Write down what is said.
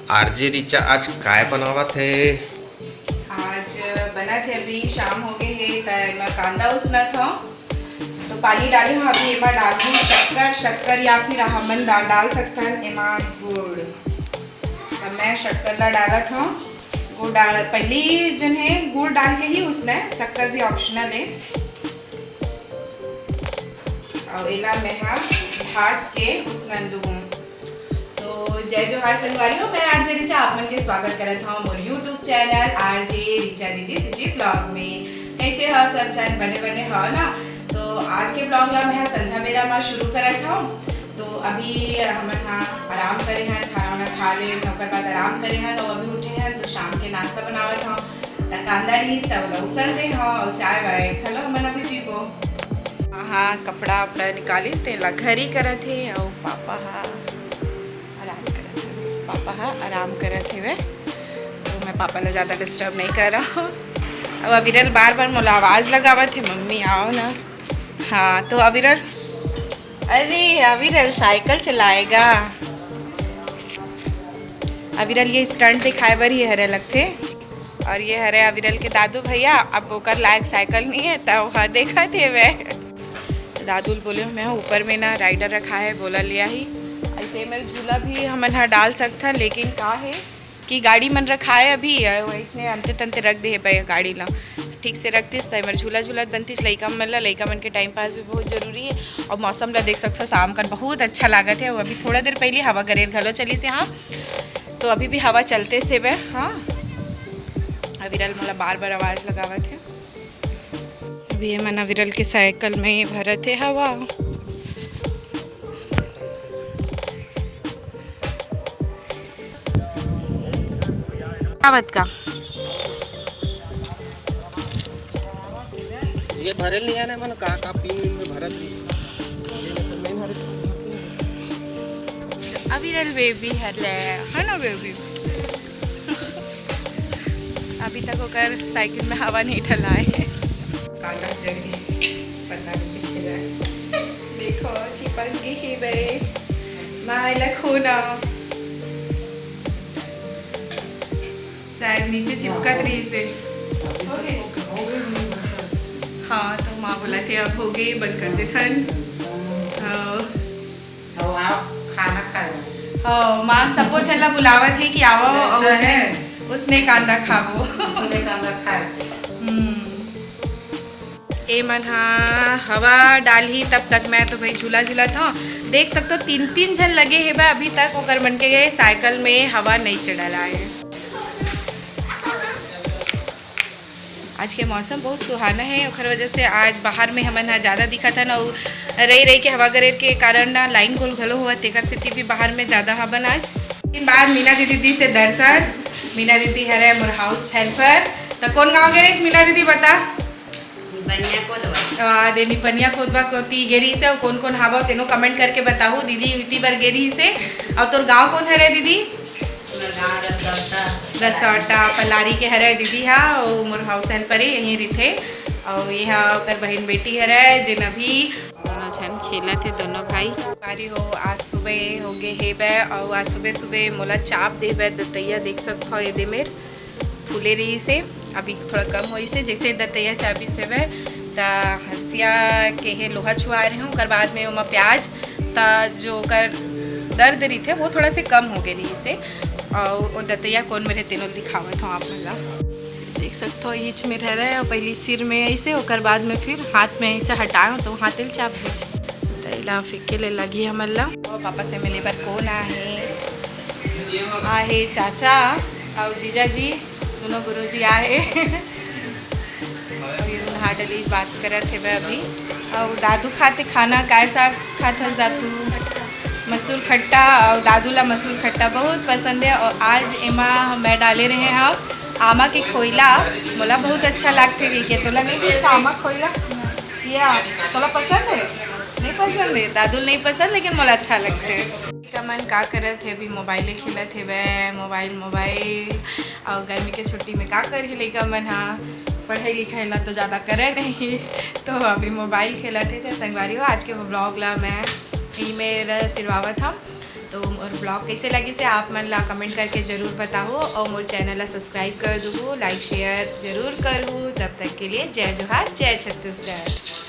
RJ Richa आज काय बनावत है? आज बना थे, अभी शाम हो गए है तो मैं कांदा उसना था तो पानी डाली हूँ। अभी एमा डाल दूँ शक्कर या फिर हमन डाल सकते हैं एमा गुड़। तो मैं शक्कर ला डाला था, गुड़ डाल पहली जन है गुड़ डाल के ही उसने, शक्कर भी ऑप्शनल है। और इला मैं ढाट के उसने दूँ। तो जय जोहार संगवारी हो, मैं आरजे रिचा आप मन के स्वागत करत हूँ मोर यूट्यूब चैनल आरजे रिचा दीदी सिटी ब्लॉग में। कैसे हो सब जन, बने हो ना। तो आज के ब्लॉग ला मैं संझा बेरा में शुरू करत हूँ। तो अभी हम आराम करे हैं, खाना वाना खा ले ओकर बाद आराम करे हैं। और अभी उठे हैं तो शाम के नाश्ता बनावत हूँ। तो कांदा रहीस तब उसल दे हाँ और चाय वाय खलो हमन अभी पीबो। हाँ कपड़ा अपना निकालिस तेला घर ही करत है। और पापा आराम करत थे वे, तो मैं पापा ने ज़्यादा डिस्टर्ब नहीं कर रहा हूँ। अब अविरल बार बार मोला आवाज़ लगावत है, मम्मी आओ ना। हाँ तो अविरल, अरे अविरल साइकिल चलाएगा। अविरल ये स्टंट दिखाए बर ही हरे लगते। और ये हरे अविरल के दादू भैया, अब ओकर लायक साइकिल नहीं है तो वह देखा थे वे। दादू बोले मैं ऊपर में ना राइडर रखा है, बोला लिया ही ऐसे मेरे झूला भी हमन डाल सकता, लेकिन का है कि गाड़ी मन रखा है अभी वैसने अंते तंते रख दे है गाड़ी ला। ठीक से रखतीस तो मेरे झूला बनतीस। लइका मन के टाइम पास भी बहुत जरूरी है। और मौसम ला देख सकते हो शाम का बहुत अच्छा लागत है। अभी थोड़ा देर पहले हवा गरेर घलो चली से। हाँ तो अभी भी हवा चलते से वे। हाँ अविरल मोला बार बार आवाज़ लगावत है। अभी मन अविरल के साइकिल में भरत है हवा। आवत का ये भरेल नहीं आने मन का पीन में भरत अविरल बेबी है ना बेबी। अभी तक होकर साइकिल में हवा नहीं डला है। कांदा जल्दी पता नहीं कितने जाए। देखो चिपक गई है बे माइला खूना शायद नीचे चिपकत रही से। हाँ तो माँ बोला थे अब हो गए बंद कर दे ठन। खाना खाओ। माँ सबको चला बुलावत है कि आओ उसने कांदा खावो। उसने कांदा खाए। ए मन हवा डाली तब तक मैं तो भाई झूला था। देख सकते हो 3 जन लगे है भाई अभी तक ओकर मन के साइकिल में हवा नहीं चढ़ा है। आज के मौसम बहुत सुहाना है, ओकर वजह से आज बाहर में हमन ज़्यादा दिखा था ना। रही के हवा गरेर के कारण ना लाइन गोल घलो हुआ तेकर सेती भी बाहर में ज़्यादा हवन। आज दिन बाद मीना दीदी से दर्शन। मीना दीदी है मोर हाउस हेल्पर। तो कौन गाँव गे रही मीना दीदी बता? देनी पनिया कोदवा कोती गेरी से। कौन कौन हावा तेनो कमेंट करके बताओ। दीदी इतनी बार गेरी से। और तोर गाँव कौन है दीदी? रसौटा पलारी के हरे दीदी हा और मोर हाउस हेल्पर है यहीं रही। और यहाँ ओकर बहन बेटी हरे जिन अभी दोनों जन खेला थे दोनों भाई। बारी हो आज सुबह हो गए है बे। और आज सुबह मोला चाप दे बे दतैया देख सकते हो। ये दे मेर फूले रही से अभी थोड़ा कम हुई से जैसे दतैया चाबी से वे ता हंसिया के है लोहा छुआ रहे हूँ। बाद में वहाँ प्याज ता जो कर दर्द रही थे वो थोड़ा से कम हो गए रही से। और वो दतैया कौन मेरे तीनों दिखावत हूँ आप मतलब देख सकते हो। ईच में रह रहे और पहले सिर में ऐसे और बाद में फिर हाथ में ऐसे हटाए तो हाथ चाप दीजिए तैला फिक्के ले लगी हमला। और पापा से मिले बार कौन आहे चाचा और जीजा जी दोनों गुरुजी आए। नहा डली बात करत थे अभी। और दादू खाते खाना कैसा खाता दादू? मसूर खट्टा। और दादू ला मसूर खट्टा बहुत पसंद है। और आज एमा मैं डाले रहे हैं आमा के खोइला। मोला बहुत अच्छा लगते है। तोला नहीं आमा खोइला या तोला पसंद है? नहीं पसंद है, दादू नहीं पसंद, लेकिन मोला अच्छा लगते है। का मन का करत है अभी मोबाइल खेलत है वे मोबाइल। और गर्मी के छुट्टी में का कर लइका मन पढ़ाई लिखाई ला तो ज़्यादा करे नहीं तो अभी मोबाइल खेला थे। तो संगवारी हो आज के ब्लॉग ला मैं यही मेरा सिरवावा था। तो और ब्लॉग कैसे लगी से आप मन ला कमेंट करके जरूर बताओ और मोर चैनल ला सब्सक्राइब कर दो, लाइक शेयर जरूर करूँ। तब तक के लिए जय जोहार, जय छत्तीसगढ़।